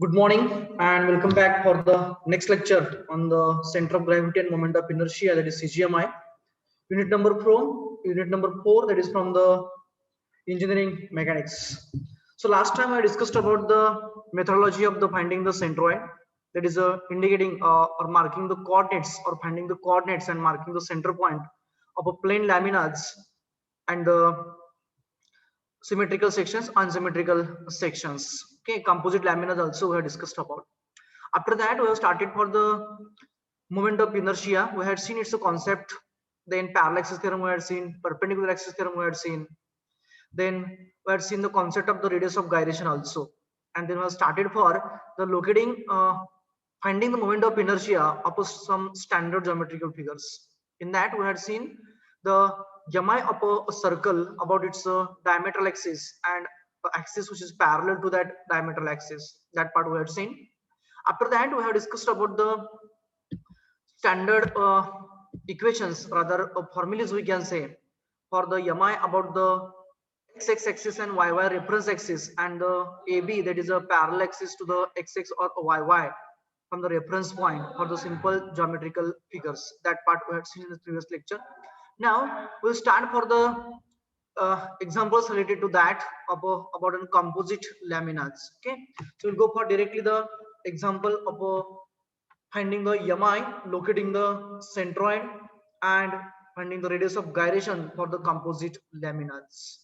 Good morning and welcome back for the next lecture on the center of gravity and moment of inertia, that is CGMI. Unit number 4, that is from the engineering mechanics. So last time I discussed about the methodology of the finding the centroid, that is indicating or marking the coordinates or finding the coordinates and marking the center point of a plane laminas and the symmetrical sections, unsymmetrical sections. Okay, composite laminas also we have discussed about. After that, we have started for the moment of inertia. We had seen it's a concept. Then parallel axis theorem we had seen, perpendicular axis theorem we had seen. Then we had seen the concept of the radius of gyration also. And then we have started for the locating, finding the moment of inertia of some standard geometrical figures. In that, we had seen the mi of a circle about its diametral axis and axis which is parallel to that diametral axis. That part we had seen. After that, we have discussed about the standard equations, rather formulas we can say, for the mi about the x axis and y reference axis, and the AB, that is a parallel axis to the xx or y from the reference point for the simple geometrical figures. That part we had seen in the previous lecture. Now we'll start for the examples related to that about a composite laminas. Okay, so we'll go for directly the example of finding the mi, locating the centroid, and finding the radius of gyration for the composite laminas.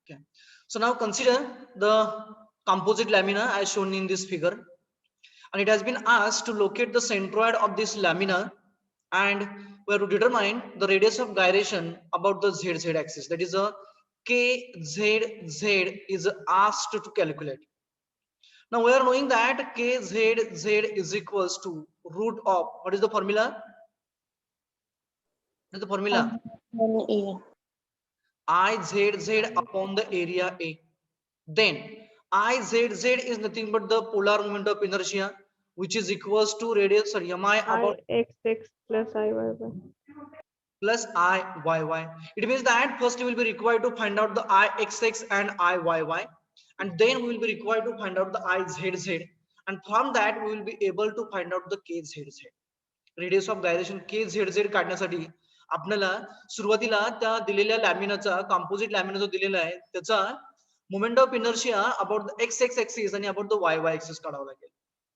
Okay, so now consider the composite lamina as shown in this figure, and it has been asked to locate the centroid of this lamina, and we have to determine the radius of gyration about the zz axis, that is a kzz is asked to calculate. Now we are knowing that kzz is equals to root of, what is the formula? What is the formula? Izz upon the area A. Then Izz is nothing but the polar moment of inertia, which is equals to radius, sorry, mi about Ix plus Iyy plus Iyy. It means that first we will be required to find out the Ixx and Iyy, and then we will be required to find out the Izz, and from that we will be able to find out the Kzz. Radius of gyration KZZ काढण्यासाठी आपल्याला सुरुवातीला त्या दिलेल्या लॅमिनाचा, composite lamina जो दिलेला आहे त्याचा moment of inertia about the x axis आणि अबाउट द वाय एक्सिस काढावं लागेल.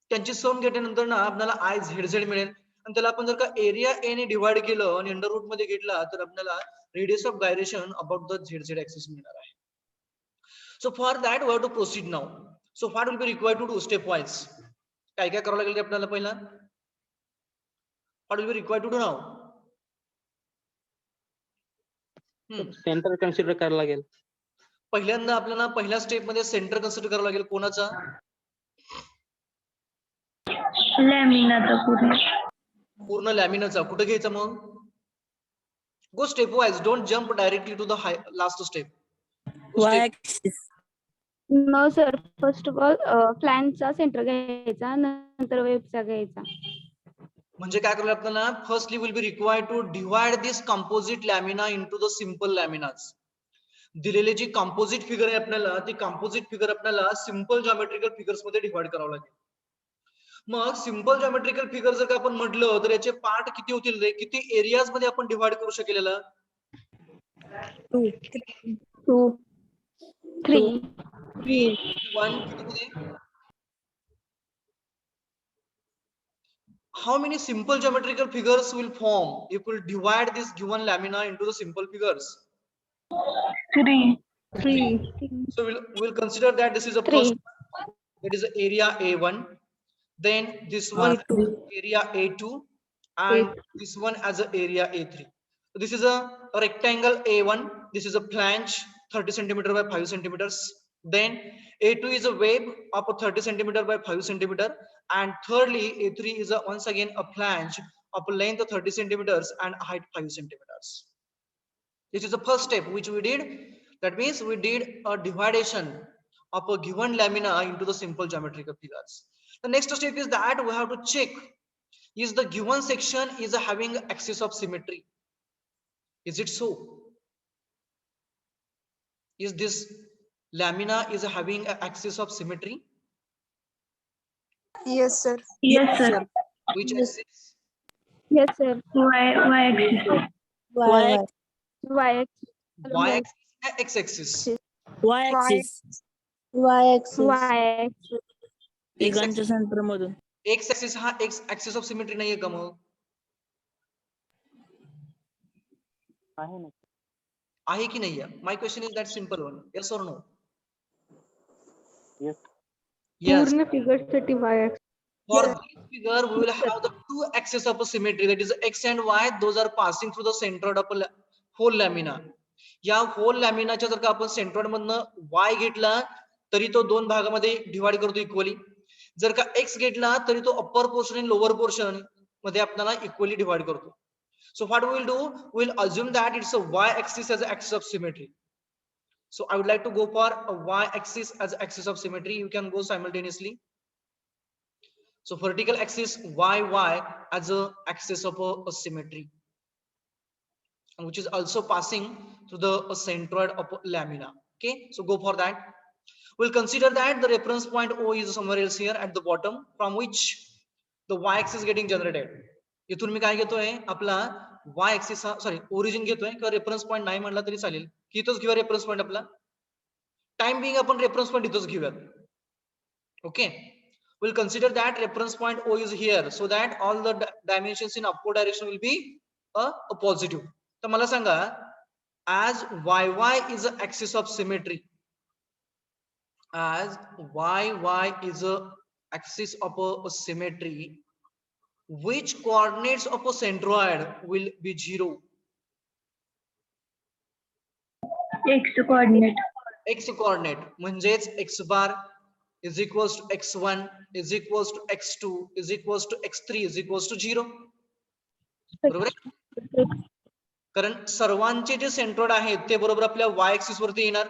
त्यांची सम घेतल्यानंतर ना आपल्याला Izz मिळेल, आणि त्याला आपण जर का एरिया ए ने डिवाइड केलं आणि अंडर रूट मध्ये घेतला तर आपल्याला radius of gyration about the z axis मिळणार आहे. So for that we have to proceed now. So what will be required to do step wise. काय काय करावं लागेल ते आपल्याला पहिला. What will be required to do now? Centre consider करायला लागेल. पहिल्यांदा आपल्याला पहिल्या स्टेप मध्ये सेंटर कन्सिडर करावं लागेल. कोणाचा? लॅमिनाचा पूर्ण लॅमिनाचा. कुठे घ्यायचा मग? Go step wise, don't jump directly to the last step. Y axis. No sir, first of all फ्लॅनचा सेंटर घ्यायचा, नंतर वेबचा घ्यायचा. म्हणजे काय करायला आपल्याला firstly will be required to divide this composite lamina into the simple laminas. दिलेली जी कंपोजिट फिगर आहे आपल्याला, ती कंपोजिट फिगर आपल्याला सिंपल जॉमेट्रिकल फिगर्स मध्ये डिवाइड करावं लागेल. मग सिंपल जॉमेट्रिकल फिगर जर का आपण म्हटलं तर याचे पार्ट किती होतील रे? किती एरियाज मध्ये आपण डिवाइड करू शकेल? 2, 3 1. How many simple geometrical figures will form if we divide this given lamina into the simple figures? 3. So we'll consider that this is a first, that is area A1, then this one area A2, and this one as a area A3. So this is a rectangle A1, this is a flange 30 centimeter by 5 centimeters. Then A2 is a wave of a 30 centimeter by 5 centimeter, and thirdly A3 is once again a flange of a length of 30 centimeters and height 5 centimeters. This is the first step which we did. That means we did a division of a given lamina into the simple geometrical figures. The next step is that we have to check is the given section is having axis of symmetry. Is it so? Is this lamina is having an axis of symmetry? Yes, sir. Yes, sir. Which axis? Yes, sir. Y axis. Y Y axis. Y axis, X axis. Y Y axis. Y axis. X तिघांच्या axis, centre मधून. X axis हा X axis of symmetry नाहीये का मग? आहे ना. आहे की नाहीये? My question is that simple one. Yes or no? Yes. Yes. पूर्ण फिगरसाठी Y axis. For this figure, we will have the two axes of a symmetry, that is X and Y. Those are passing through the centroid of a whole lamina. या whole लॅमिनाच्या जर का आपण centroid मधनं Y घेतला तरी तो दोन भागामध्ये डिवाइड करतो इक्वली. जर का X घेतला तरी तो अप्पर पोर्शन आणि लोअर पोर्शन मध्ये आपल्याला इक्वली डिवाइड करतो. So what we will do, we will assume that it's a Y axis as an axis of symmetry. So I would like to go for a Y axis as axis of symmetry. You can go simultaneously. So vertical axis YY as a axis of a symmetry, and which is also passing through the centroid of a lamina. Okay, so go for that. We'll consider that the reference point O is somewhere else here at the bottom, from which the y-axis getting generated. इथून मी काय घेतोय आपला y axis sorry origin घेतोय किंवा reference point नाही म्हणला तरी चालेल की इथंच घेऊया रेफरन्स पॉइंट आपला. टाइम बिंग आपण रेफरन्स पॉइंट इथंच घेऊयात. Okay, we'll consider that reference point O is here, so that all the dimensions in upward direction will be a positive. तर मला सांगा, as YY is an axis of symmetry, as YY is a axis of a symmetry, which coordinates of a centroid will be 0? X coordinate. X coordinate म्हणजेच x bar is equals to x1 is equals to x2 is equals to x3 is equals to 0. बरोबर आहे? कारण सर्वांचे जे centroid आहेत ते बरोबर आपल्या y axis वरती येणार.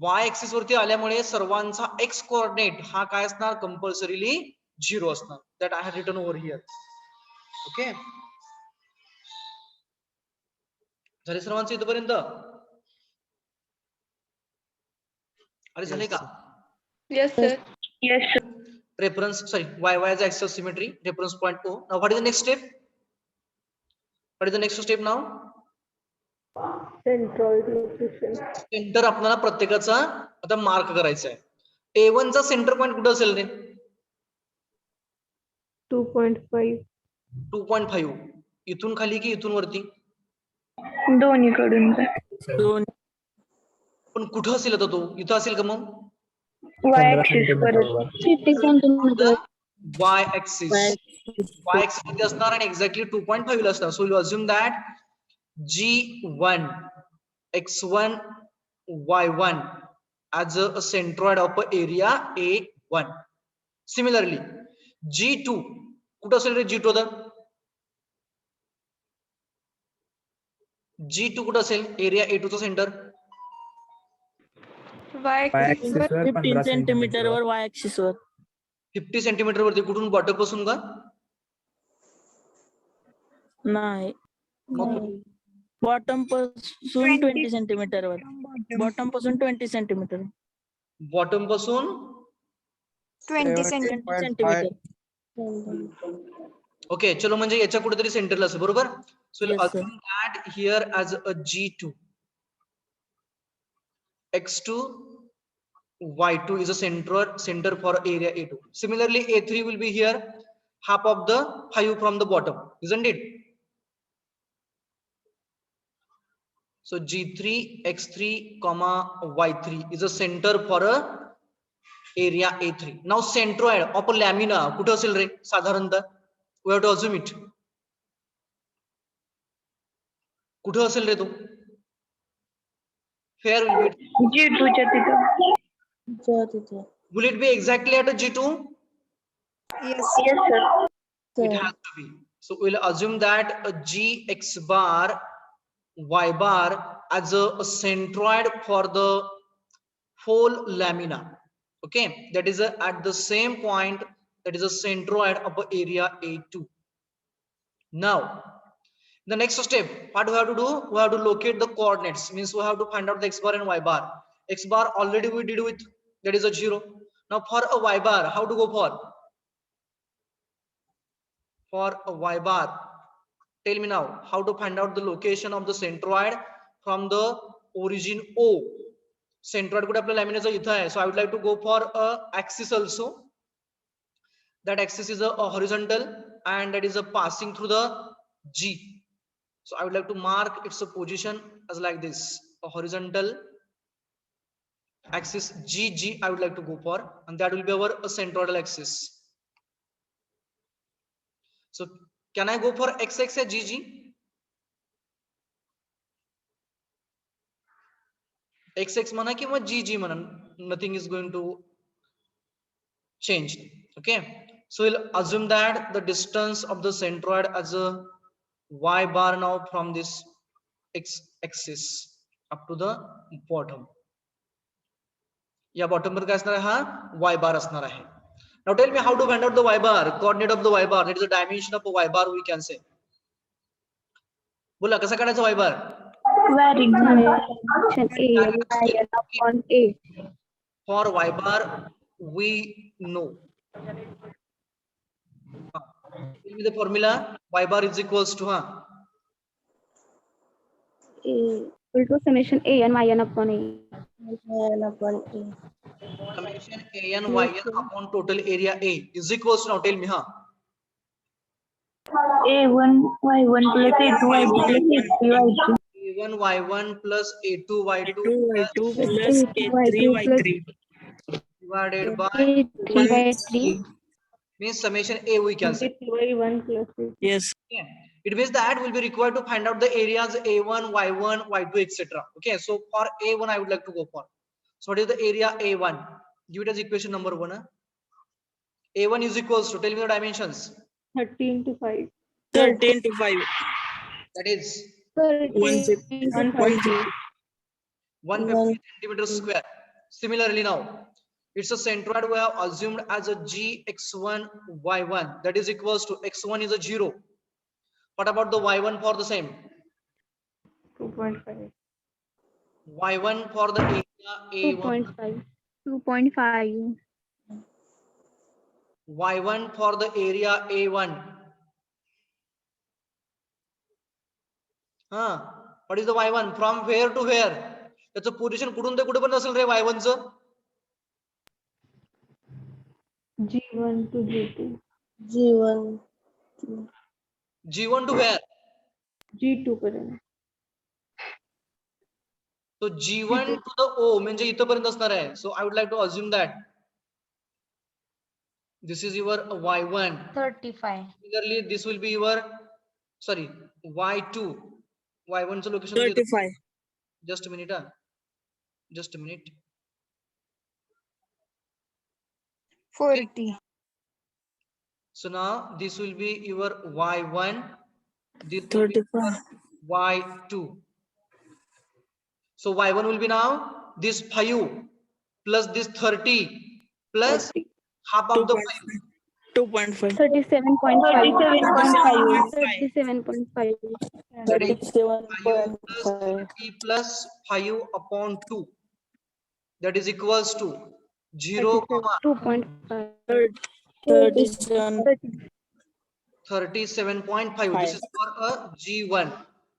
y ऍक्सिस वरती आल्यामुळे सर्वांचा x कोऑर्डिनेट हा काय असणार? कंपल्सरीली 0 असणार. That I have written over here. Okay, झाले सर्वांचे इथपर्यंत? अरे झाले का? Yes, sir. Yes, sir. Reference, sorry, YY is axis of symmetry, reference point O. Now what is the next step? What is the next step now? Centroid location. Centre आपल्याला प्रत्येकाचा आता mark करायचा आहे. A1 चा centre point कुठे असेल रे? 2.5. 2.5. इथून खाली की इथून वरती? दोन्हीकडून. दोन पण कुठं असेल आता तो? इथं असेल का मग? Y axis वर. 50 centimetre. Y axis. Y axis मध्ये असणार आणि एक्झॅक्टली 2.5 ला असणार. So you assume that G1 X1 Y1 as a centroid of area A1. Similarly, G2 कुठं असेल रे? G2 आता G2 कुठं असेल? एरिया A2 चा सेंटर Y axis वर 15 सेंटीमीटर वर Y ऍक्सिस वर. 50 सेंटीमीटर वरती. कुठून? बॉटम पासून का? नाही, मग बॉटम पासून 20 सेंटीमीटर वर. बॉटम पासून 20 सेंटीमीटर. बॉटम पासून 20 20 सेंटीमीटर. सेंटीमीटर. ओके, चलो म्हणजे याच्या कुठेतरी सेंटरला असेल. बरोबर. सो Yes, sir. assume that here as a G2 X2 Y2 is a center for area A2. Similarly, A3 will be here, half of the 5 from the bottom, isn't it? So G3 X3 comma Y3 is a center for a area A3. Now centroid of a lamina कुठं असेल रे साधारणतः? We have to assume it. कुठं असेल रे तो? Where will be? G2 च्या तिथं. Will it be exactly at a G2? Yes. Yes, sir. It has to be. So we'll assume that a Gx bar Y bar as a centroid for the whole lamina. Okay, that is at the same point, that is a centroid of area A2. Now the next step, what we have to do? We have to locate the coordinates. Means we have to find out the x bar and y bar. X bar already we did with, that is a 0. Now for a y bar, how to go for? for a y bar. Tell me now how to find out the location of the centroid from the origin O. Centroid कुठे आपल्या लॅमिनाचा इथं आहे. So I would like to go for a axis also. That axis is a horizontal and that is a passing through the G. So I would like to mark its position as like this, a horizontal axis GG I would like to go for, and that will be our centroidal axis. So can I go for XX or GG? XX म्हणा किंवा GG म्हणा, nothing is going to change. Okay, so we'll assume that the distance of the centroid as a y bar now from this x axis up to the bottom. या bottom पर काय असणार आहे, हा y bar असणार आहे. Now tell me how to find out the y bar, coordinate of the y bar, that is the dimension of a y bar we can say. बोला कसा काढायचा y bar? For y bar we know. Tell me the formula. Y bar is equals to equal to summation an yn upon a. summation an yn upon total area A is equals to, now tell me A1 Y1 plus A2 Y2 plus A3 Y2. A1 y1 plus A2 y2 A2 plus A3 Y3 divided by A3 by 3. means summation A we can say. y1 plus Yes. Okay. It means that we'll be required to find out the areas A1, Y1, Y2, etc. Okay, so for A1 I would like to go for. So what is the area A1? Give it as equation number 1. A1 is equals to, tell me the dimensions. 13 to 5. 13 to 5. That is 150. 150 centimeters square. Similarly now, it's a centroid we have assumed as a gx1 y1, that is equals to x1 is a 0. What about the y1 for the same? 2.5. Y1 for the area A1. 2.5. Y1 for the area A1. What is the Y1? From where to where? त्याचं position कुठून ते कुठे पण असेल रे Y1 चं. G1 to G2. G1 to where? G2 पर्यंत. So G1 to the O म्हणजे इथपर्यंत असणार आहे. So I would like to assume that this is your Y1. 35. Similarly, this will be your, sorry, Y2. Y1 चं location 35. just a minute. Just a minute. 40. So now this will be your Y1. This will be 35. your Y2. So Y1 will be now this 5 plus this 30 plus half of the 5. 2.5. 37.5. 37.5. 37.5. That is 5 plus 37.5. 30 plus 5 upon 2. That is equals to 0, 2.5. 37. 37.5. This is for a G1,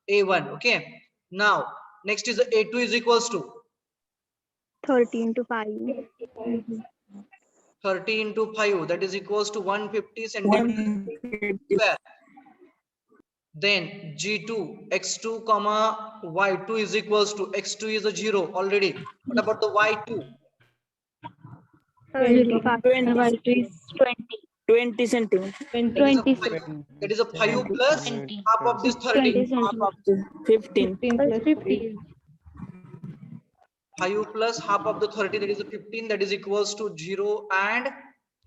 A1. Okay. Now, next is the A2 is equals to 30 into 5. 30 into 5. That is equals to 150 centimeters 150. square. Then G2, X2, comma Y2 is equals to, X2 is a 0 already. What about the Y2? 25. And Y2 is 20. 20 centimeters. 20. That is a 5 plus 20. half of this 30. 20 centimeters. 15. Plus 15. 5 plus half of the 30, that is a 15, that is equals to 0 and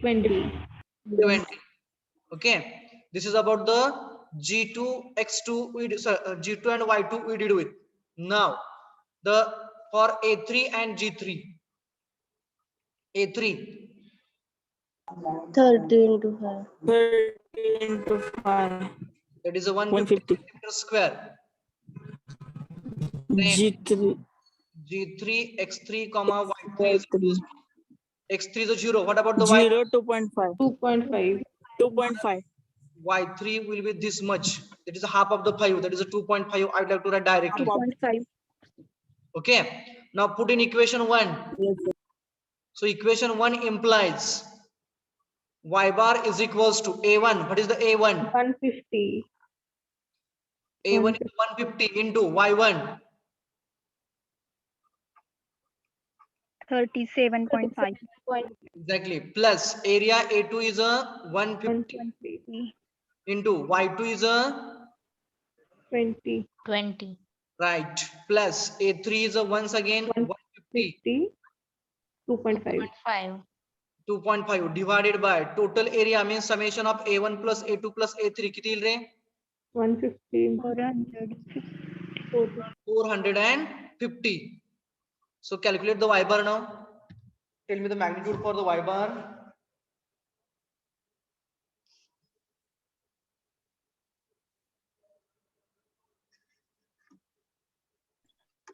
20. 20. Okay, this is about the G2, X2, G2 and Y2 we did with. Now, the for A3 and G3. A3. 30 into 5. 30 into 5. That is a 150 150. centimeter square. Then G3. G3, X3, comma Y3 is equals to, X3 is a 0. What about the 0, Y? 2.5. 2.5. 2.5. y3 will be this much. That is half of the 5. That is a 2.5. I'd like to write directly. 2.5. Okay. Now put in equation 1. Yes, sir. So equation 1 implies y bar is equals to a1. What is the a1? 150. a1 is 150 into y1. 37.5. Exactly. Plus area a2 is a 150 120. into y2 is a 20. 20. right. Plus a3 is a once again 150 50. 2.5. 5. 2.5 divided by total area means summation of a1 plus a2 plus a3 किती येईल रे? 150. 450. So calculate the y bar now. Tell me the magnitude for the y bar.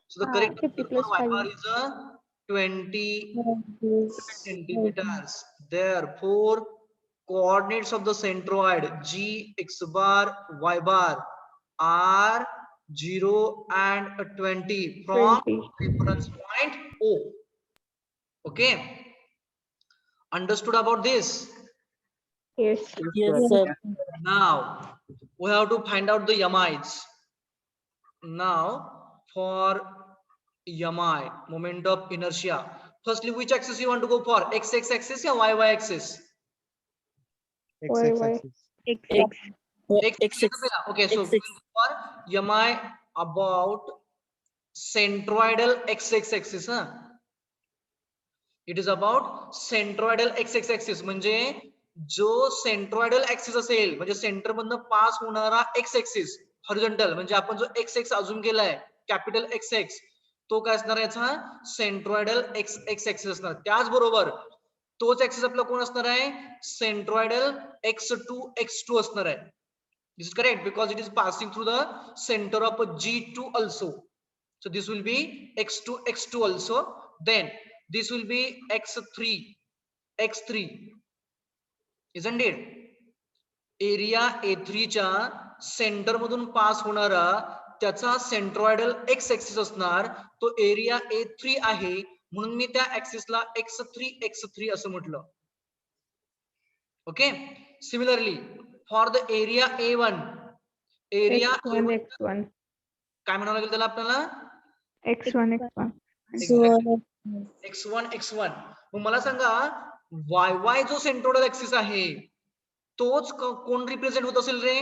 So the correct 50 answer for plus y 5. bar is a 20 centimeters. Therefore, coordinates of the centroid g x bar y bar are 0 and 20 from 20. reference point O. Okay, understood about this? Yes. Yes, sir. Now we have to find out the yamides. Now for yami, moment of inertia, firstly which axis you want to go for, x axis or y axis? Y. X, X. Okay, so we will go for yami about centroidal x axis. It is about centroidal x axis. म्हणजे जो centroidal axis असेल म्हणजे centre मधनं पास होणारा x axis horizontal म्हणजे आपण जो x अजून केलाय कॅपिटल x तो काय असणार याचा सेंट्रॉइडल x axis असणार. त्याचबरोबर तोच ऍक्सिस आपला कोण असणार आहे सेंट्रॉइडल x2 असणार आहे. This is correct because it is passing through the center of G2 also. So this will be x2 also. Then this will be x3, isn't it? Area A3 च्या centre मधून पास होणारा त्याचा centroidal x axis असणार तो area A3 आहे म्हणून मी त्या ऍक्सिसला x3 असं म्हटलं. Okay, similarly for the area A1 area X1. काय म्हणावं लागेल त्याला आपल्याला X1. x1. मग मला सांगा y जो सेंट्रोइडल ऍक्सिस आहे तोच कोण रिप्रेझेंट होत असेल रे?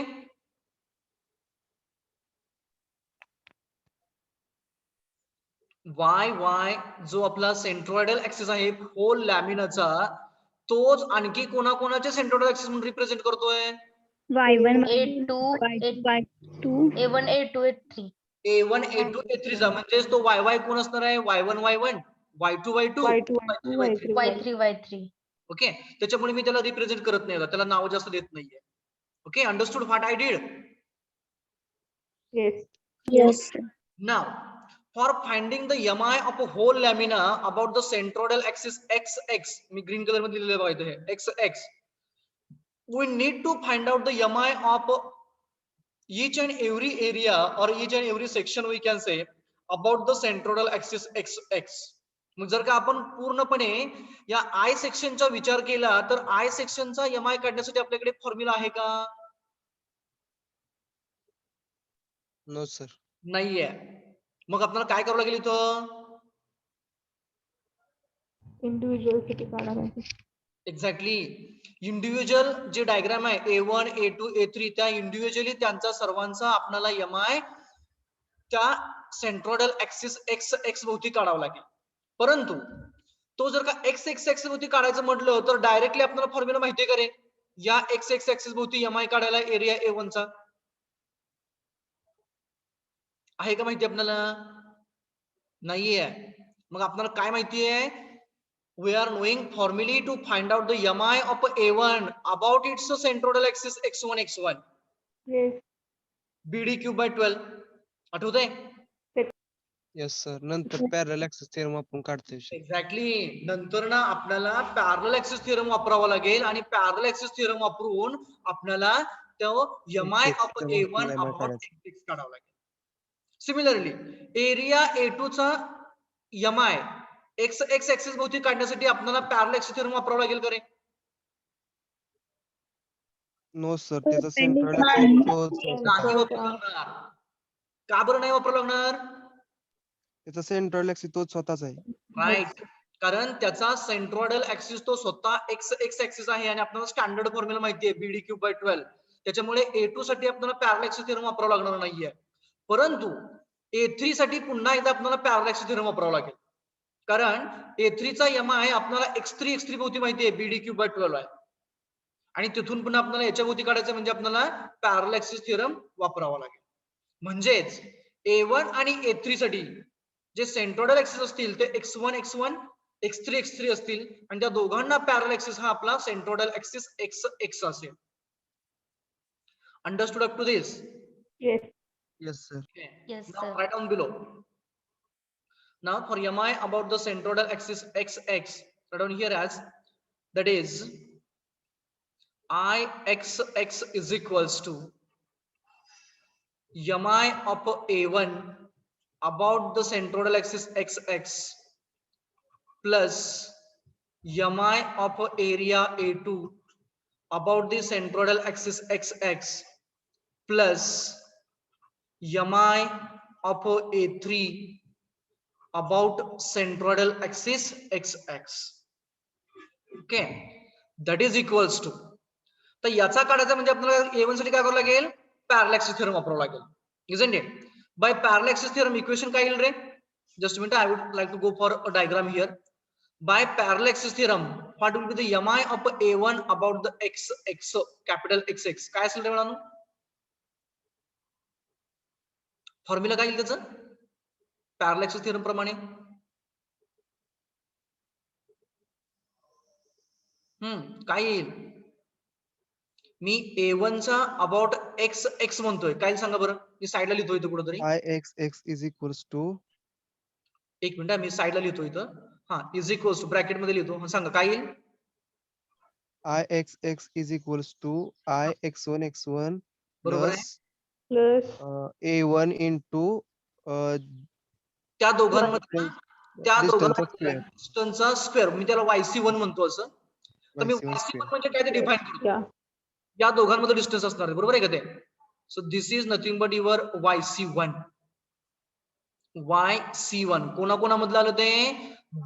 y जो आपला सेंट्रोइडल ऍक्सिस आहे होल लॅमिनाचा तोच आणखी कोणाकोणाचे सेंट्रोइडल ऍक्सिस म्हणून रिप्रेझेंट करतोय? Y1 A2, Y2 A1, A2, A3. A1 A2 A3 चा म्हणजेच तो y कोण असणार आहे y1 y2 y2 Y2. Y3, Y3. Okay, त्याच्यामुळे मी त्याला रिप्रेझेंट करत नाही, त्याला नाव जास्त देत नाहीये. Okay, understood what I did? Yes. Now for finding the yami of a whole lamina about the centroidal axis xx, me green colour मध्ये लिहिलेलं आहे हे xx, we need to find out the yami of each and every area or each and every section we can say about the centroidal axis xx. मग जर का आपण पूर्णपणे या आय सेक्शनचा विचार केला तर आय सेक्शनचा यमाय काढण्यासाठी आपल्याकडे फॉर्म्युला आहे का? No sir. नाहीये. मग आपल्याला काय करावं लागेल इथं? इंडिव्हिज्युअल किती काढायला? एक्झॅक्टली, इंडिव्हिज्युअल जे डायग्राम आहे A1 A2 A3 त्या इंडिव्हिज्युअली त्यांचा सर्वांचा आपल्याला यमाय त्या सेंट्रोइडल ऍक्सिस x भोवती काढावा लागेल. परंतु तो जर का x ऍक्सिस भोवती काढायचं म्हटलं तर डायरेक्टली आपल्याला फॉर्म्युला माहितीये का रे या x ऍक्सिस भोवती यमाय काढायला एरिया A1 चा आहे का माहिती आपल्याला? नाहीये. मग आपल्याला काय माहितीये? We are knowing formally to find out the yami of A1 about its centroidal axis x1. Yes. BD cube by 12. आठवतंय? Yes sir. नंतर पॅरलल ऍक्सिस थेरम आपण काढतोय. एक्झॅक्टली, नंतर ना आपल्याला पॅरलल ऍक्सिस थिअरम वापरावा लागेल आणि पॅरलल ऍक्सिस थिअरम वापरून आपल्याला तो mi X of च्या a1 वरती MI about काढायचं. x काढावं लागेल. सिमिलरली एरिया A2 चा mi x ऍक्सिस भोवती काढण्यासाठी आपल्याला पॅरलल ऍक्सिस थिअरम वापरावं लागेल का रे? नो सर, त्याचा Depending सेंट्रल on- ऍक्सिस तोच नाही वापरावं लागणार. का बरं नाही वापरावं लागणार? त्याचा सेंट्रल ऍक्सिस तोच स्वतःच आहे. राईट, कारण त्याचा सेंट्रॉइडल ऍक्सिस तो स्वतः एक्स ऍक्सिस आहे आणि आपल्याला स्टँडर्ड फॉर्म्युला माहिती आहे BD³/12. त्याच्यामुळे A2 साठी आपल्याला पॅरलल ऍक्सिस थिअरम वापरावं लागणार नाहीये. परंतु A3 साठी पुन्हा एकदा आपल्याला पॅरलल ऍक्सिस थिअरम वापरावं लागेल. कारण A3 चा mi आपल्याला x3 भोवती माहिती आहे BD³/12 आहे. आणि तिथून पुन्हा आपल्याला याच्या भोवती काढायचं म्हणजे आपल्याला पॅरलल ऍक्सिस थिअरम वापरावा लागेल. म्हणजेच A1 आणि A3 साठी जे सेंट्रॉइडल ऍक्सिस असतील ते x1 x1 x3 x3 असतील आणि त्या दोघांना पॅरलल ऍक्सिस हा आपला सेंट्रॉइडल ऍक्सिस x x असेल. Understood up to this? Yes. Yes sir. Yes, Now sir. write down below. Now for mi about the centroidal axis xx, write down here as that is Ixx is equals to mi of a1 about the centroidal axis xx plus mi of area a2 about the centroidal axis xx plus mi of a3 about centroidal axis xx. Okay, that is equals to. तर याचा काढायचा म्हणजे आपल्याला A1 साठी काय करावं लागेल? Parallel axis theorem वापरावं लागेल. Isn't it? By parallel axis theorem equation काय येईल रे? Just a minute, I would like to go for a diagram here. By parallel axis theorem, what will be the mi of A1 about the x capital XX? काय असेल रे मुलांनो? Formula काय येईल त्याचं? पॅरलल ऍक्सिस थिअरम प्रमाणे काय येईल? मी A1 चा अबाउट एक्स एक्स म्हणतोय, काय सांगा बरं? मी साईडला लिहितोय इथं कुठेतरी. Ixx is equals to एक मिनिट, मी साईडला लिहितो इथं. हा, इज इक्वल्स टू ब्रॅकेट मध्ये लिहितो. सांगा काय येईल? Ixx is equals to Ix1 x1 बरोबर आहे. plus Plus A1 into त्या दोघांमध्ये distance square. डिस्टन्सचा स्क्वेअर, मी त्याला YC1 म्हणतो असं. तर मी YC1 YC1 square. म्हणजे काय ते डिफाइन करतो. yeah. या दोघांमध्ये डिस्टन्स असणार आहे, बरोबर आहे का ते? So this is nothing but your YC1. YC1 कोणाकोणामधलं आलं ते?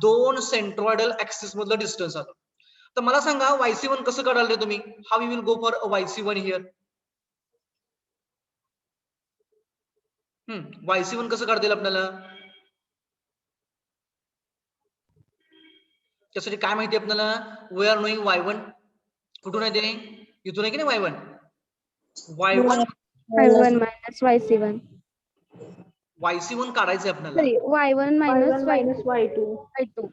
दोन सेंट्रॉइडल ऍक्सिस मधलं डिस्टन्स आलं. तर मला सांगा YC1 कसं काढाल रे तुम्ही? How you will go for YC1 here? YC1 कसं काढता येईल आपल्याला? त्यासाठी काय माहिती आपल्याला? We are knowing Y1. कुठून आहे ते? इथून आहे की नाही Y1? Y1 y1 minus y7. YC1 काढायचंय आपल्याला. Sorry, y1 minus Y1 minus Y2. y2.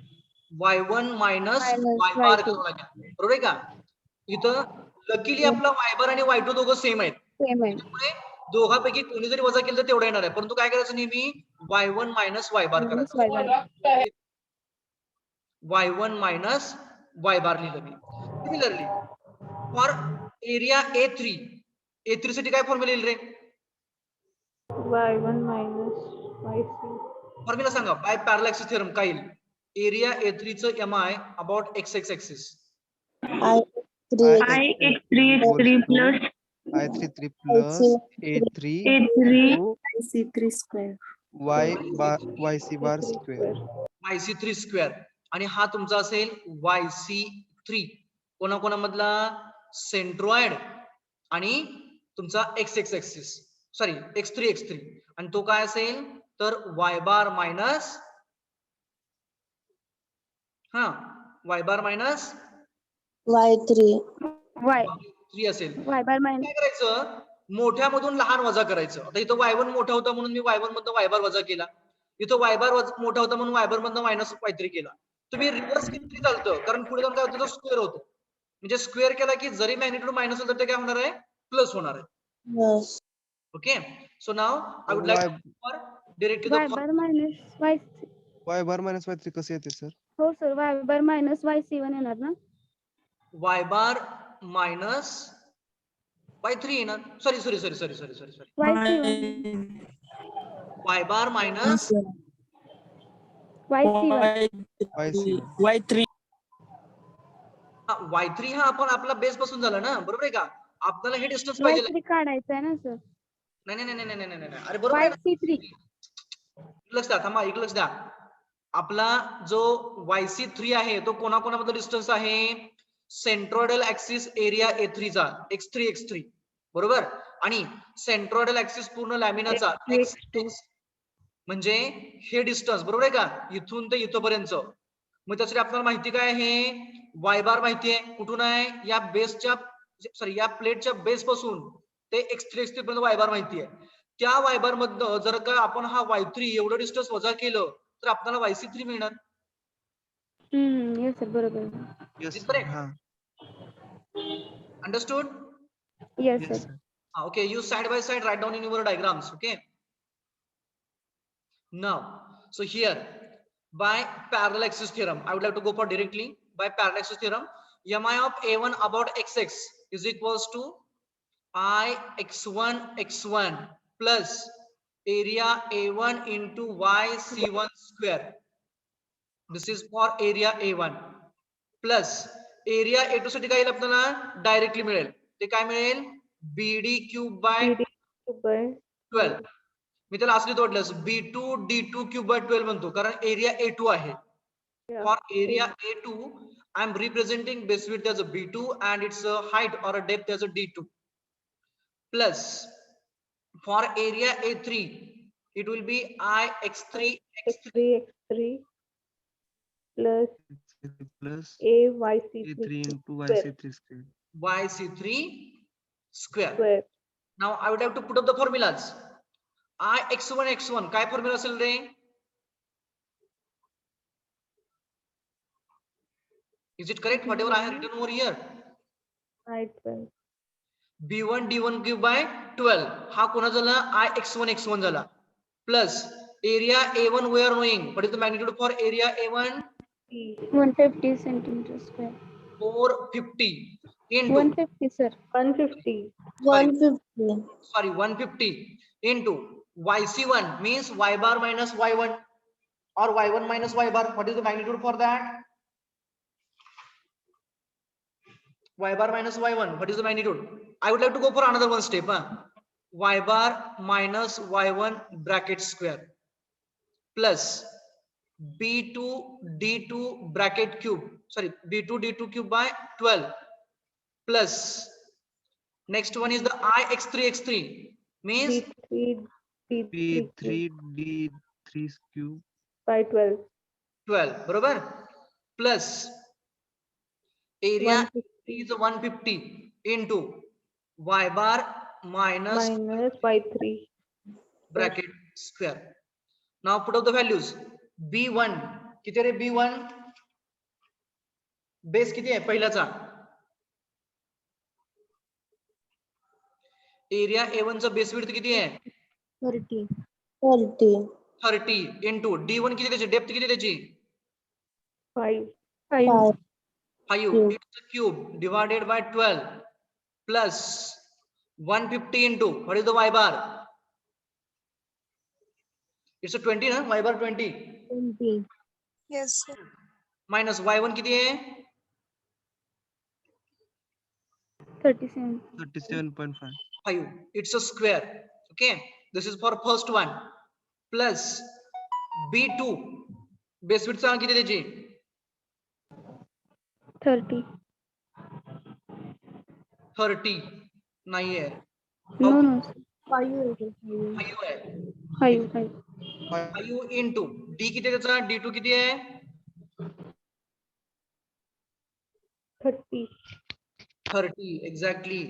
Y1 minus Minus Y बार Y2. करावं लागेल, बरोबर आहे का? इथं लकीली आपला Y बार आणि Y2 दोघं सेम आहेत. Same आहे. त्यामुळे दोघांपैकी कोणी जरी वजा केलं तर तेवढं येणार आहे. परंतु काय करायचं नेहमी? Y1 मायनस Y बार Minus करायचं. y1. Y1 मायनस Y बार लिहिलं मी. सिमिलरली फॉर एरिया A3 साठी काय फॉर्म्युला येईल रे? Y1 minus YC. फॉर्म्युला सांगा. बाय पॅरलल ऍक्सिस थिअरम काय येईल? एरिया A3 चं mi about x axis. Ix3 plus I33 plus A3 A3 into YC bar square. YC3 square आणि हा तुमचा असेल YC3. कोणाकोणामधला? सेंट्रॉइड आणि तुमचा x ऍक्सिस, सॉरी x3 आणि तो काय असेल तर y बार मायनस y बार मायनस y असेल. y bar minus काय करायचं? मोठ्या मधून लहान वजा करायचं. आता इथं Y1 मोठा होता म्हणून मी Y1 मधनं Y बार वजा केला. इथं Y बार मोठा होता म्हणून Y बार मधनं मायनस Y3 केला. तुम्ही रिव्हर्स केलं तरी चालतं, कारण पुढे जाऊन काय होतं? स्क्वेअर होतो. म्हणजे स्क्वेअर केला की जरी मॅग्निट्यूड मायनस होतं ते काय होणार आहे? प्लस होणार आहे. Okay, so now I would like for direct to y the bar minus y. Y bar minus Y3 कसे येते सर? हो sir, y bar minus y7 येणार ना? Y बार मायनस y3 येणार. Sorry Y3 y bar minus Y3 Y3 y3 हा आपण आपला base पासून झाला ना, बरोबर आहे का? आपल्याला हे डिस्टन्स पाहिजे. Y3 काढायचं आहे ना सर. नाही. अरे बरोबर आहे ना. YC3 एक लक्ष द्या, थांबा, एक लक्ष द्या. आपला जो YC3 आहे तो कोणाकोणाबद्दल डिस्टन्स आहे? सेंट्रोइडल ऍक्सिस एरिया A3 चा x3 बरोबर, आणि सेंट्रोइडल ऍक्सिस पूर्ण लॅमिनाचा X2 म्हणजे हे डिस्टन्स, बरोबर आहे का? इथून ते इथपर्यंत. मग त्यासाठी आपल्याला माहिती काय आहे? y बार माहिती आहे. कुठून आहे? या बेसच्या या प्लेटच्या बेस पासून ते x3 पर्यंत y बार माहिती आहे. त्या y बार मधनं जर का आपण हा y3 एवढं डिस्टन्स वजा केलं तर आपल्याला YC3 मिळणार. येस सर, बरोबर. Yes, Is correct? हा. Understood? Yes Yes, sir. sir. Okay, you side by side write down in your diagrams. Okay. Now, so here by parallel axis theorem, I would like to go for directly by parallel axis theorem. Mi of a1 about xx is equals to I x1 plus area a1 into y c1 square. This is for area a1 plus area a2 साठी काय येईल आपल्याला? Directly मिळेल. ते काय मिळेल? bd cube by 12. मी त्याला असली तोडल्यास b2 d2 क्यूब बाय 12 म्हणतो, कारण एरिया a2 आहे. For area a2 I am representing base width as a b2 and its height or a depth as a d2 plus for area a3 it will be I x3 X3 plus Plus AYC3 A3 into square. YC3 square. yc3 square. square. Now I would have to put up the formulas. I x1 काय formula असेल रे? Is it correct whatever I have written over here? Right, well. b1 d1 cube by 12 हा कोणा झाला? I x1 झाला plus area a1 we are knowing. What is the magnitude for area a1? 150 centimeter square. 450 into 150 sir. 150. sorry 150 into yc1 means y bar minus y1 or y1 minus y bar. What is the magnitude for that? Y bar minus y1. What is the magnitude? I would like to go for another one step. Y bar minus y1 bracket square plus b2 d2 bracket cube. Sorry, b2 d2 cube by 12 plus next one is the I x3 means P3 D3 cube by 12. 12 बरोबर plus area 150 is 150 into y bar minus minus y3. bracket square. Now put up the values. b1 किती रे? b1 base किती आहे पहिल्याचा? Area a1 चा base width किती आहे? 30 into d1 किती त्याची? डेप्थ किती त्याची? 5. 5 it's a cube divided by 12 plus 150 into what is the y bar? It's a 20 na? Y bar 20 Yes, sir. minus y1 किती आहे? 37. 37.5. 5. It's a square. Okay, this is for first one plus b2 base width सांग किती त्याची? 30 नाही आहे. No, no. 5 आहे. 5. 5 into d किती आहे त्याचा? d2 किती आहे? 30 exactly.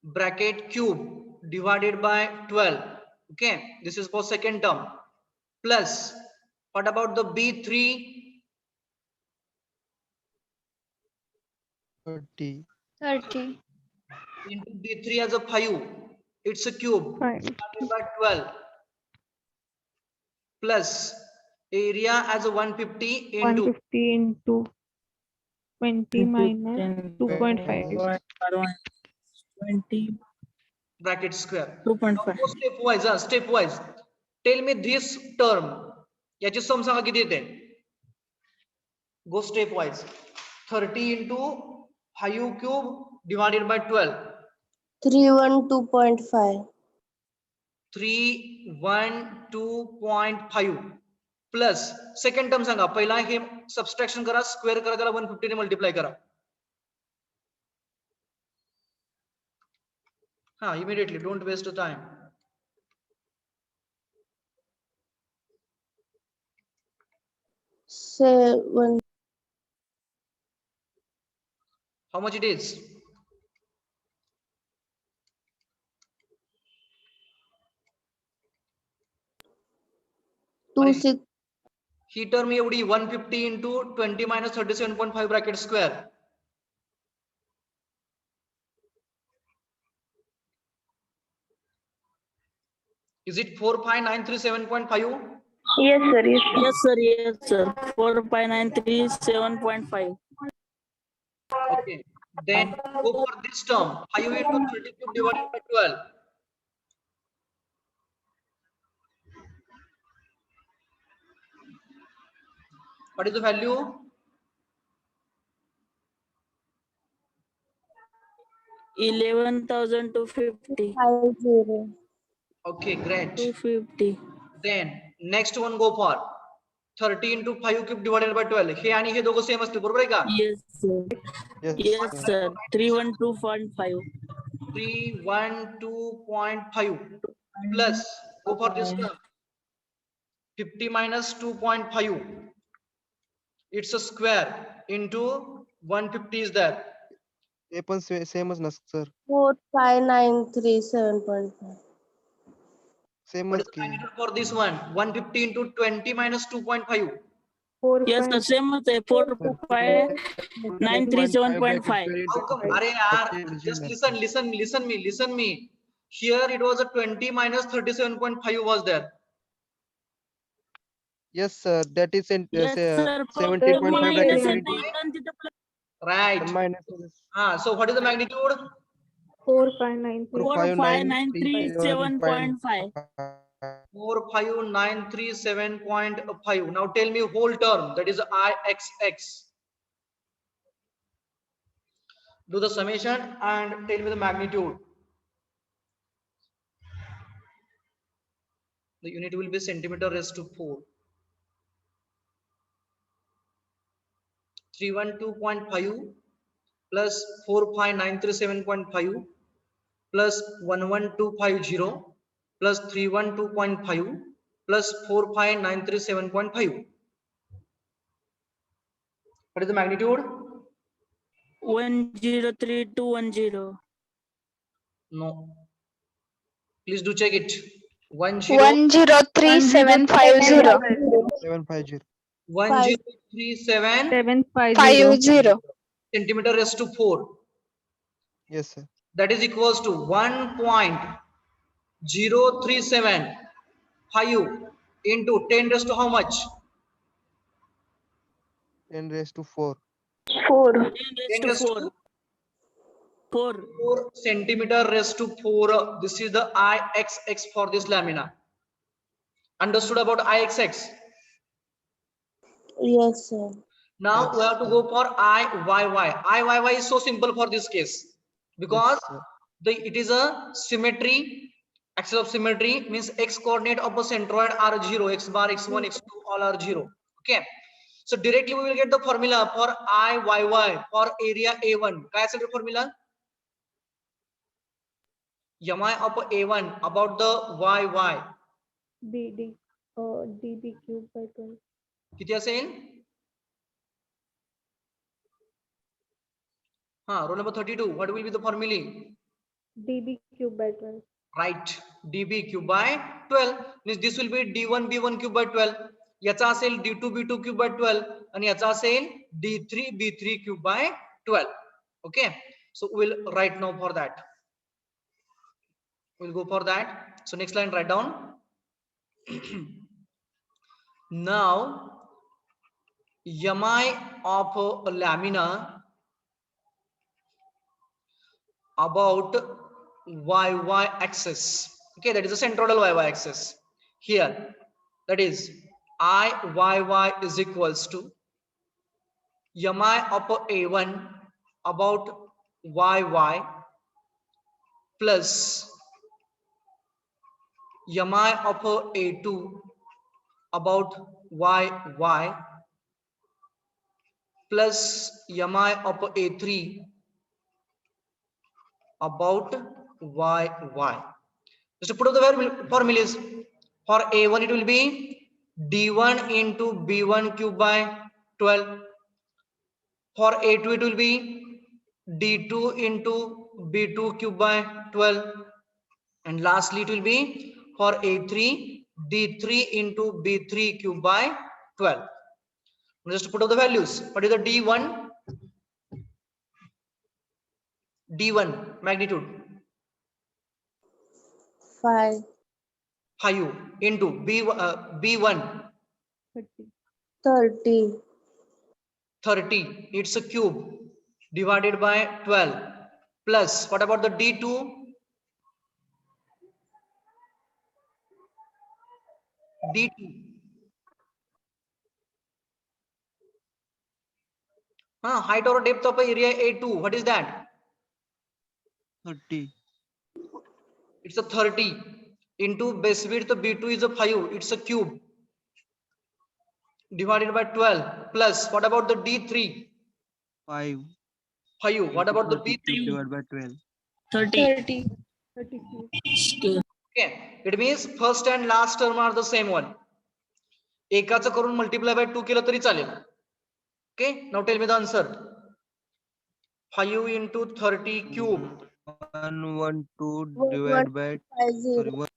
Bracket cube divided by 12. Okay, this is for second term plus what about the b3? 30. Into d3 as a 5. It's a cube 5. divided by 12 plus area as a 150 into 150 into 20 minus 2.5. 20 bracket square. Now 2.5. go stepwise. Stepwise. Tell me this term. याची सम सांगा किती येते? Go stepwise. 30 into 5 cube divided by 12. 312.5. 312.5 plus second term सांगा. पहिला हे subtraction करा, square करा, त्याला 150 ने multiply करा. हा, immediately, don't waste time. How much it is? ही टर्म एवढी 150 into 20 minus 37.5 bracket square. Is it 45937.5? Yes, sir. Yes, sir. Yes, sir. Yes, sir. 45937.5. Okay. Then go for this term. 5 into 30 cube divided by 12. What is the value? $11,250. 50. Okay, great. 250. Then next one go for 30 into 5 cube divided by 12. हे आणि हे दोघं same असतील, बरोबर आहे का? Yes, sir. Yes, Yes, sir. 312.5. 312.5 plus go for this term. 50 minus 2.5. It's a square into 150 is there. हे पण सेमच ना sir. 45937.5. What सेमच is the की. magnitude for this one? 150 into 20 minus 2.5. Yes, sir. Same as 45937.5. How come? Arey yaar, just listen me. Here it was a 20 minus 37.5 was there. Yes, sir. That is Yes, sir. 70.5 bracket Minus 22. Right. Minus So what is the magnitude? 45937.5. 45937.5. Now tell me whole term, that is IXX. Do the summation and tell me the magnitude. The unit will be centimeter raised to 4. 312.5 plus 45937.5 plus 11250 plus 312.5 plus 45937.5. What is the magnitude? 103210. No. Please do check it. 103,750. 750. 1037 centimeter raised to 4. Yes, sir. That is equals to 1.0375 into 10 raised to how much? 10 raised to 4. 4. 10 10 raised to 4. 4 centimeter raised to 4. This is the IXX for this lamina. Understood about IXX? Yes, sir. Now Yes, we have to go for IYY. IYY is so simple for this case because Yes, sir. it is a symmetry. Axis of symmetry means x coordinate of a centroid are 0, x bar, x1, x2 all are 0. Okay. So directly we will get the formula for IYY for area A1. What is the formula? Mi of A1 about the YY. DB cube by 12. किती असेल? Roll number 32. What will be the formula? DB cube by 12. Right. DB cube by 12 means this will be D1 B1 cube by 12. याचा असेल D2 B2 cube by 12 आणि याचा असेल D3 B3 cube by 12. Okay. So we'll write now for that. We'll go for that. So next line write down. Now mi of a lamina about y axis. Okay, that is the centroidal y axis here. That is I is equals to mi upper a1 about y plus mi upper a2 about y plus mi upper a3 about y. Just to put up the formulas. For a1 it will be d1 into b1 cube by 12. For a2 it will be d2 into b2 cube by 12. And lastly it will be for a3 d3 into b3 cube by 12. Just to put up the values. What is the d1 magnitude? 5. 5 into b1 30. 30. It's a cube divided by 12 plus what about the d2? Height or depth of area a2, what is that? 30. It's a 30 into base width b2 is a 5, it's a cube divided by 12 plus what about the d3? 5. 5. What about the 30 b3? divided by 12. 30. Okay, it means first and last term are the same one. एकाचं करून multiply by 2 केलं तरी चालेल. Okay, now tell me the answer. 5 into 30 cube. 112 divided by 50. 1.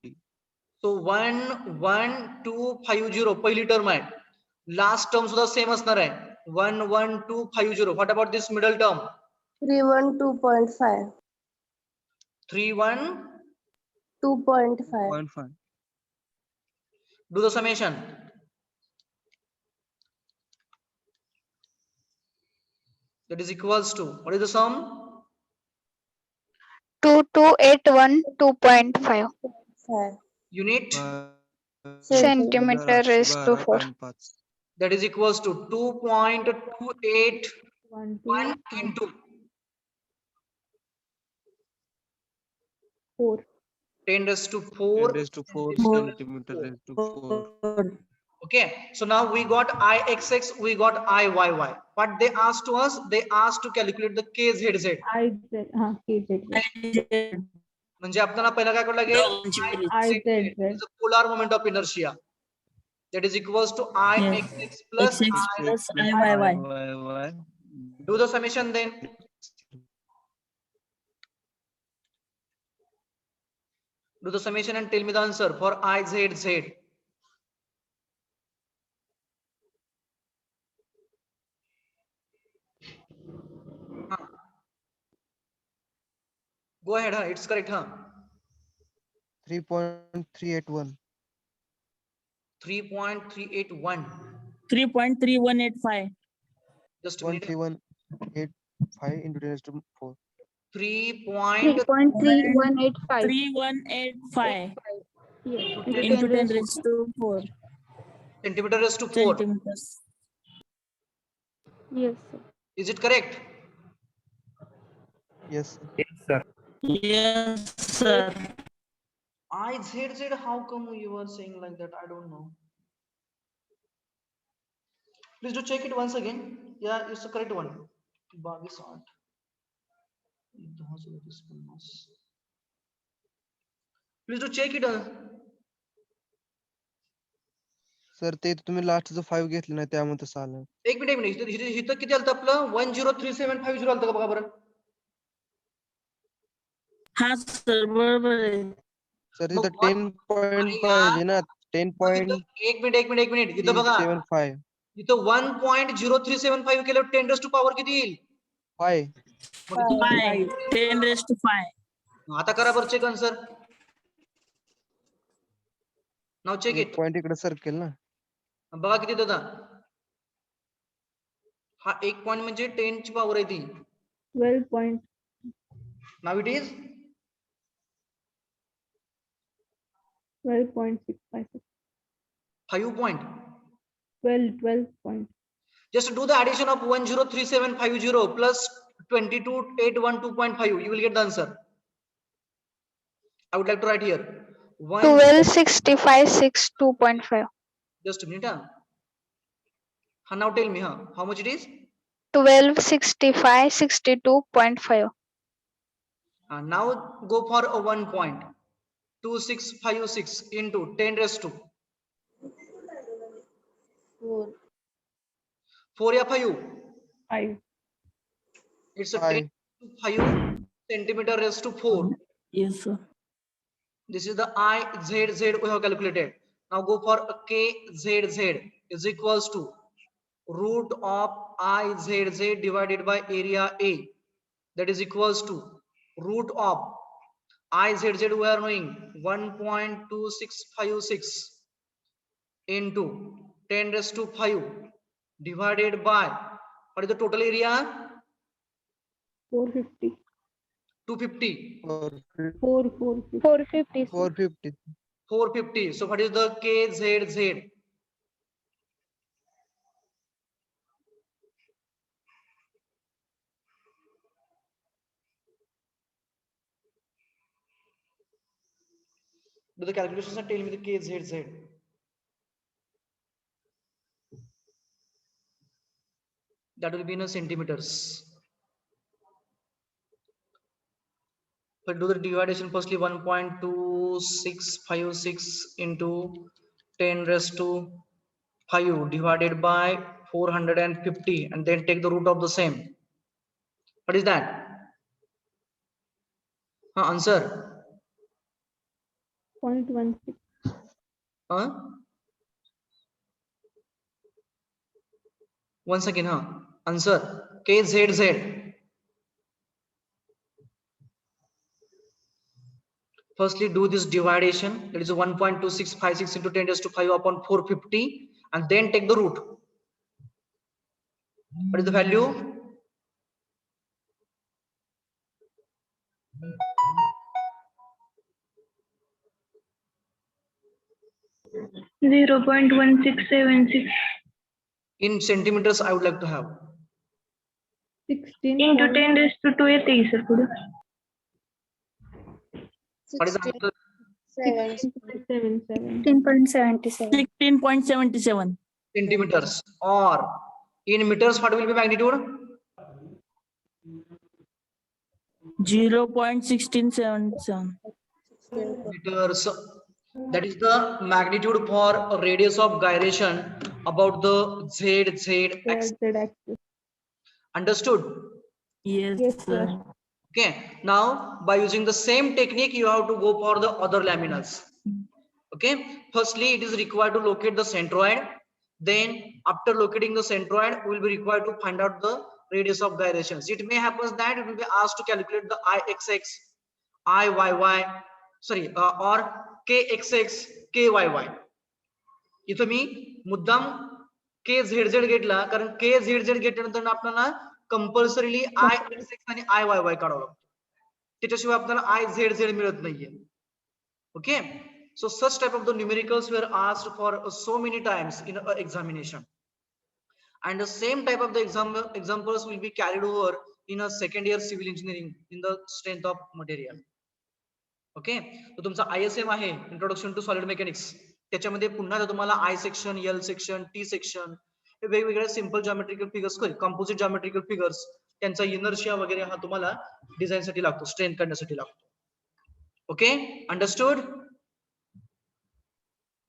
So 11250 पहिली term आहे. Last term सुद्धा same असणार आहे. 11250. What about this middle term? 312.5. 2.5. 0.5. Do the summation. That is equals to, what is the sum? 2281 2.5 Unit. centimeter raised to 4. 12.5. That is equals to 2.281 into 10 raised to 4. 10 raised to 4 centimeter raised to 4. Okay, so now we got ixx, we got iyy. What they asked to us, they asked to calculate the kzz. म्हणजे आपल्याला पहिला काय करावं लागेल? Polar moment of inertia. That is equals to ixx plus XX I. plus IYY. Do the summation then. Do the summation and tell me the answer for izz. Go ahead, it's correct, 3.381. 3.381. 3.3185. Just a minute. 13185 into 10 raised to 4. 3.3185 3185 yes into 10 raised to 4 centimeter raised to 4. centimeters. yes sir. Is it correct? Yes. Yes, sir. IZZ, how come you are saying like that? I don't know. Please do check it once again. Yeah, it's the correct one. 22.8. Please do check it. Sir ते तुम्ही लास्टचं 5 घेतलं नाही त्यामुळे तसं आलं. एक minute इथं किती आलं आपलं 103750 आलं का बघा बरं. हा सर बरोबर आहे. सर इथं 10 पॉइंट पाहिजे ना. 10.375. एक मिनिट इथं बघा इथं 1.0375 केलं 10 raised to power किती येईल? 5. 10 raised to 5. आता करा बरं check answer. Now check it. Point इकडे सर्कल ना. बघा किती होता. हा एक पॉइंट म्हणजे 10 ची पॉवर आहे ती. 12 point Now it is 12.656. 5 point. 12 point. Just do the addition of 103750 plus 22812.5. You will get the answer. I would like to write here. 126562.5. Just a minute. Now tell me how much it is? 126562.5. Now go for a 1 point. 2656 into 10 raised to 4 या 5. 5. It's a 10 5. to 5 centimeter raised to 4. Yes, sir. This is the IZZ we have calculated. Now go for a KZZ is equals to root of IZZ divided by area A. That is equals to root of IZZ we are knowing 1.2656 into 10 raised to 5 divided by what is the total area? 450. 250. 450. 450. 450. 450. So what is the KZZ? Do the calculations and tell me the KZZ. That will be in centimeters. But do the division firstly 1.2656 into 10 raised to 5 divided by 450 and then take the root of the same. What is that? Answer. 0.16. Once again, answer. KZZ. Firstly, do this division. That is 1.2656 into 10 raised to 5 upon 450 and then take the root. What is the value? 0.1676 In centimeters, I would like to have. 16 into 10 raised to 2 येते sir पुढे. What is the answer? 16.77. 10.77. 16.77. Centimeters. Or in meters, what will be magnitude? 0.1677. Meters. That is the magnitude for a radius of gyration about the ZZ axis. Z-axis. Understood? Yes, Yes, sir. sir. Okay. Now, by using the same technique, you have to go for the other laminas. Okay. Firstly, it is required to locate the centroid. Then, after locating the centroid, we will be required to find out the radius of gyrations. It may happen that it will be asked to calculate the IXX, IYY, sorry, or KXX, KYY. इथं मी मुद्दाम KZZ घेतला कारण KZZ घेतल्यानंतर आपल्याला compulsorily IXX आणि IYY काढावं लागतं. त्याच्याशिवाय आपल्याला IZZ मिळत नाहीये. Okay, so such type of the numericals were asked for so many times in an examination, and the same type of the examples will be carried over in a second year civil engineering in the strength of material. Okay, तो तुमचा ISM आहे introduction to solid mechanics. त्याच्यामध्ये पुन्हा तुम्हाला I section, L section, T section हे वेगवेगळ्या simple geometrical figures, composite geometrical figures, त्यांचा inertia वगैरे हा तुम्हाला डिझाइन साठी लागतो, स्ट्रेंथ काढण्यासाठी लागतो. Okay, understood?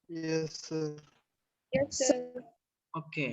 Yes, sir. Yes, sir. Okay.